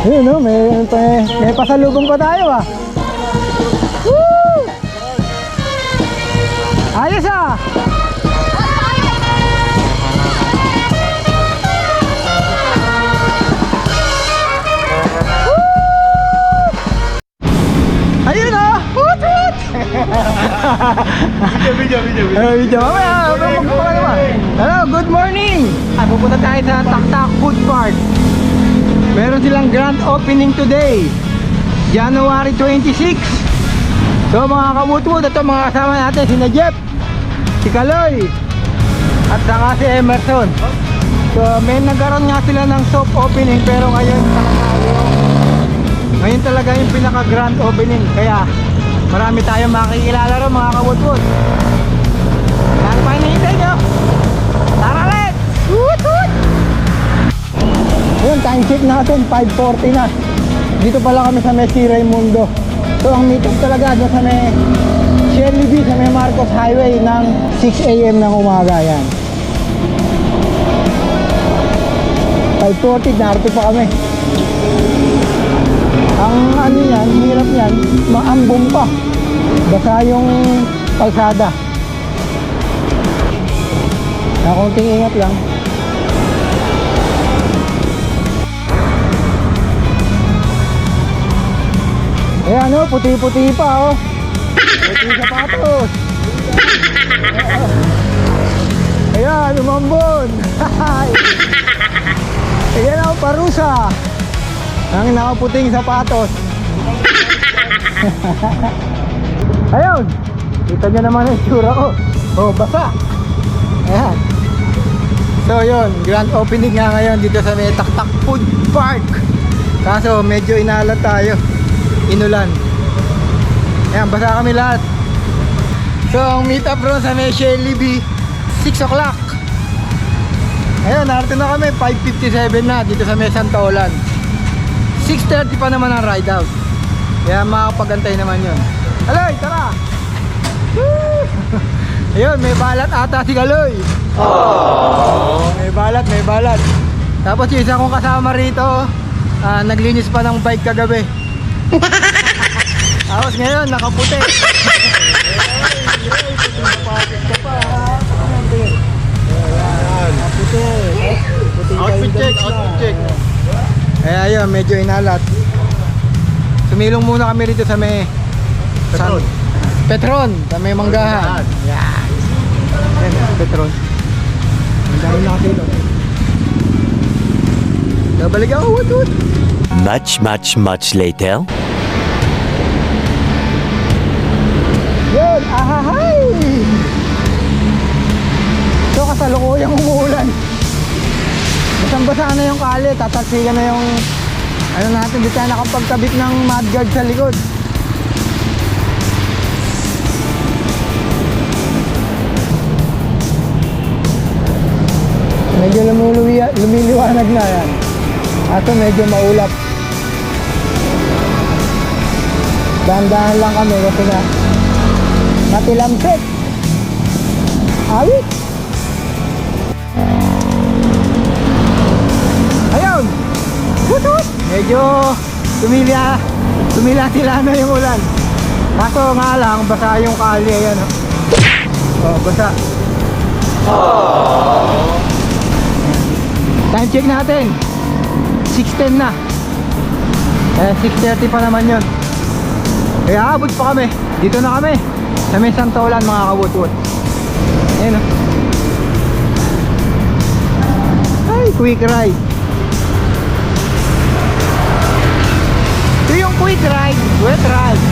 Yun, no? May pasalubong pa tayo ah. Woo! Ayos ah! Ayun ah! Hoot hoot! Video mamaya! Hello, good morning! Pupunta tayo sa Taktak Food Park. Meron silang grand opening today, January 26. So mga kabutbut, ito mga kasama natin, sina Jeff, si Kaloy, at saka si Emerson. So may nagkaroon nga sila ng soft opening, pero ngayon talaga yung pinaka grand opening. Kaya marami tayong makikilala rin mga kabutbut. Ano pa hinihintay nyo? Tara, let's! Woot woot! Yun, time check natin, 5:40 na. Dito pala kami sa Messi Raimundo. So ang meet up talaga doon sa may Shirley B, sa may Marcos Highway ng 6 AM ng umaga yan. 5:40, narito pa kami. Ang ano yan, hirap yan, maambong pa. Basta yung kalsada. Na konting ingat lang. Eh ano, puti-puti pa oh. Puti sapatos. Ayan, umambon. Ayan ako, parusa. Ang nakaputing sapatos. Ayun, kita nyo naman ang tsura ko. Oh, basa. Ayan. So yun, grand opening nga ngayon dito sa may Taktak Food Park. Kaso medyo inalat tayo, inulan. Ayan, basa kami lahat. So ang meet up ron sa may Shirley B, 6 o'clock. Ayun, narito na kami, 5:57 na dito sa may Santolan. 6:30 pa naman ang ride out. Kaya makapagantay naman yun. Aloy, tara! Woo! Ayun, may balat ata si Kaloy. Oh, may balat, may balat. Tapos yung isa kong kasama rito, naglinis pa ng bike kagabi. Tapos ngayon, nakaputi. Outfit check, outfit check. Eh ayun, medyo inalat. Sumilong muna kami rito sa may Petron, sa may Manggahan. Yan. Yan, Petron. Ang dahil na kasi ito. Nabalik ako, what? Much later. Yun, ahahay! So kasalukuyang umuulan. Basang-basa na yung kali, tatalsikan na yung ano natin, di tayo nakapagkabit ng mudguard sa likod. Medyo lumiliwanag na yan. Ato medyo maulap. Dahan-dahan lang kami kasi na natilamsik. Awit! Ayun! Hut-hut! Medyo tumila na yung ulan. Kaso nga lang, basa yung kali. Ayan oh, basa. Oh. Time check natin, 6:10 na. 6:30 pa naman yun. Kaya abot pa kami. Dito na kami sa may Santolan mga kabutbut. Ayan oh. Ay, quick ride. Ito yung quick ride, wet ride.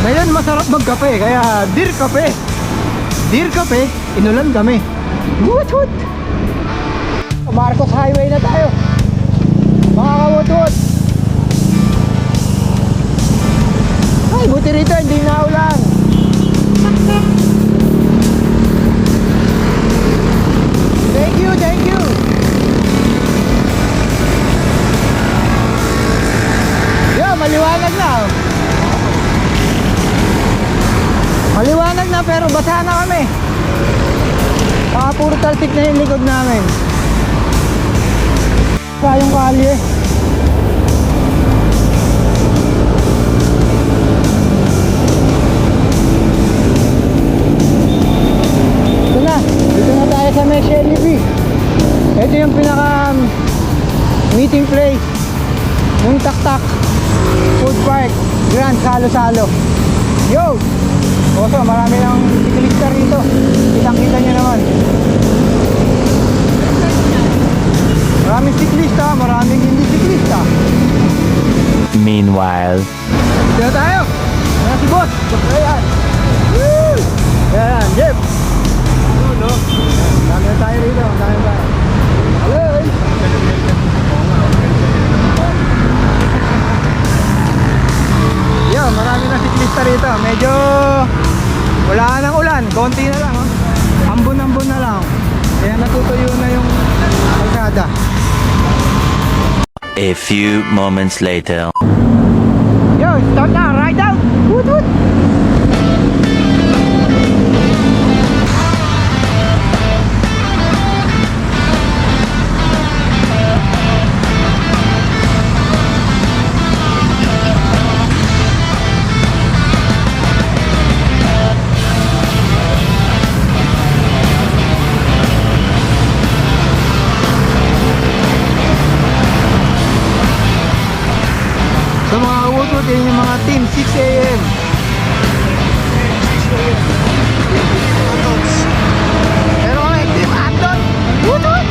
Ngayon masarap magkape, kaya Dear Cafe, inulan kami. Woot! Marcos Highway na tayo, mga kawutwot. Ay, buti rito, hindi na ulan. Thank you. Yo, maliwanag na oh. Maliwanag na pero basa na kami. Puro talsik na yung likod namin. tayong kalye. Ito na, dito na tayo sa may Shelly B. Ito yung pinaka meeting place ng Taktak Food Park Grand Salo-Salo. Yo! Also, marami ng siklista rito. Kitang-kita nyo naman. Maraming siklista, maraming hindi siklista. Meanwhile, Dito tayo! Ayan si boss! Ayan! Woo! Ayan, Jeff! No? Dami na tayo rito, dami na tayo. Hello! Yo, marami na siklista rito. Medyo wala nang ulan, konti na lang. Oh. Ambon-ambon na lang. Kaya natutuyo na yung kalsada. a few moments later. Yo, start na, ride out! Woot woot! So mga woot-woot, yun yung mga team 6 AM. Pero kami, team Andon! Woot-woot!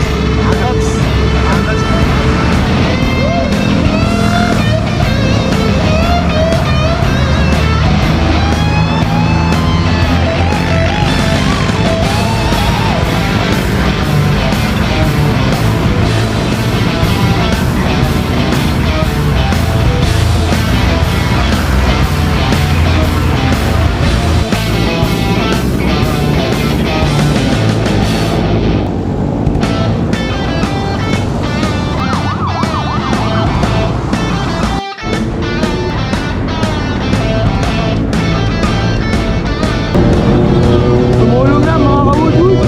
Tumulong na mga kawudud.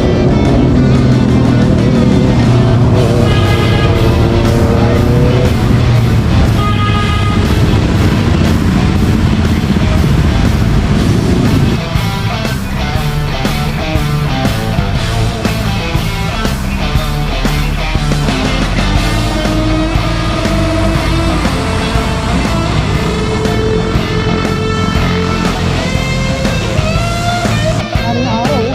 Araw-araw eh.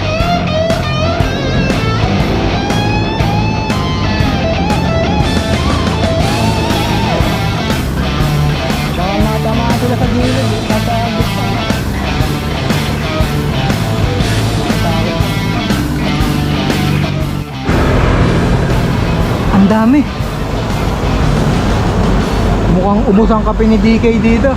Baka matamaan sila sa gilid, nasa gusto. Ang dami. Mukhang ubos ang kape ni DK dito.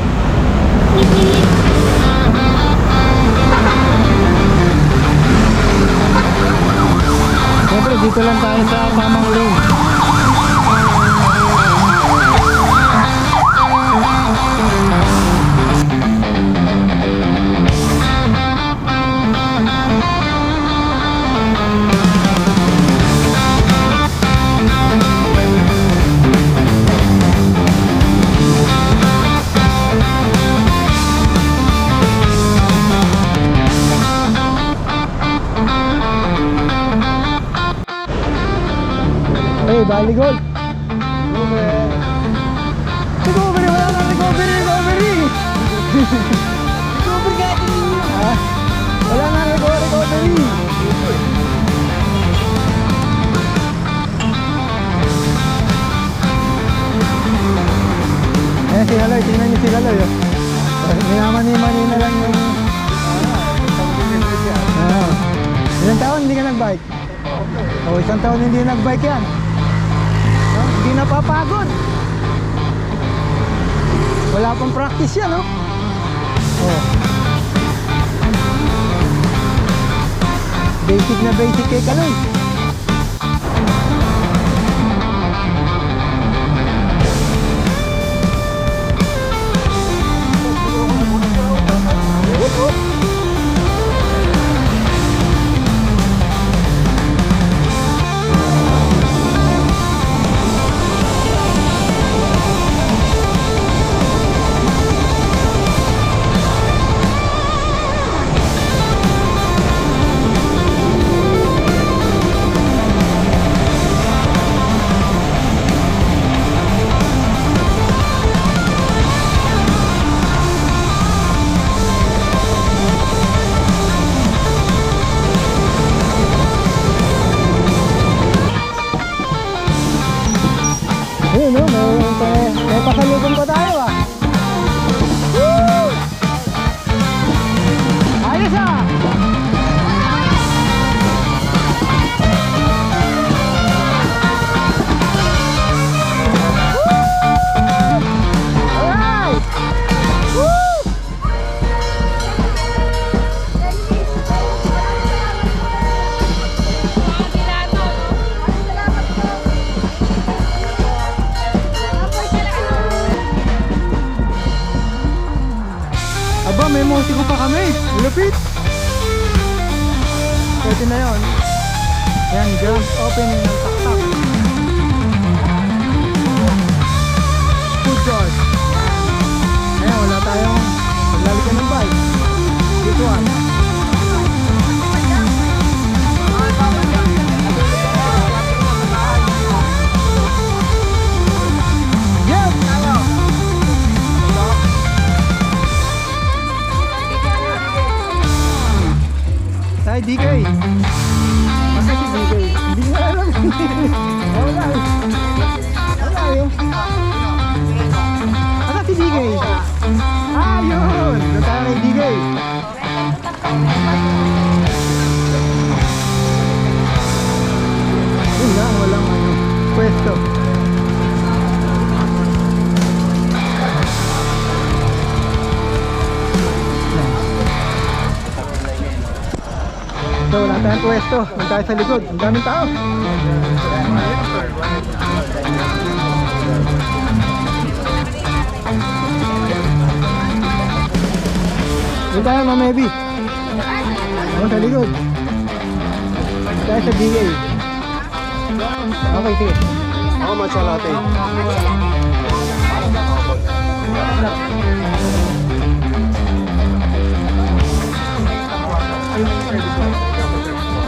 Siyempre, dito lang tayo sa tamang lane. Hey, Bali Gold. Recovery, wala na recovery. Recovery ka din. Wala na recovery. Ayan si Laloy, tingnan niyo si Laloy. Minamani-mani na lang yung... Ilang taon hindi ka nag-bike? Oh, isang taon hindi nag-bike yan. Hindi napapagod. Wala pang practice yan, oh. Basic na basic kay Kaloy. Ayun, no? May pasalubong pa tayo, ah. Woo! Ayos, ah! Alright! Woo! Aba, may musiko pa kami. Lupit. Pwede na yun. Yan, grand opening ng taktak. Food court. Ayan, wala tayong lalagyan ng bike. Dito ah. Yes! Ay, DK. Masa si DK? Hindi nga alam. Wala eh. Wala eh. Masa si DK? Ah, yun! Doon tayo kay DK. Yun lang, walang ano, pwesto. So, wala tayong pwesto. Doon tayo sa likod. Ang daming tao. Doon tayo, Mama Ebi. Doon sa likod. Doon tayo sa DA. Okay, sige. Ako matcha latte.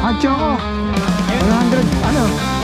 Hot choco. 100, ano?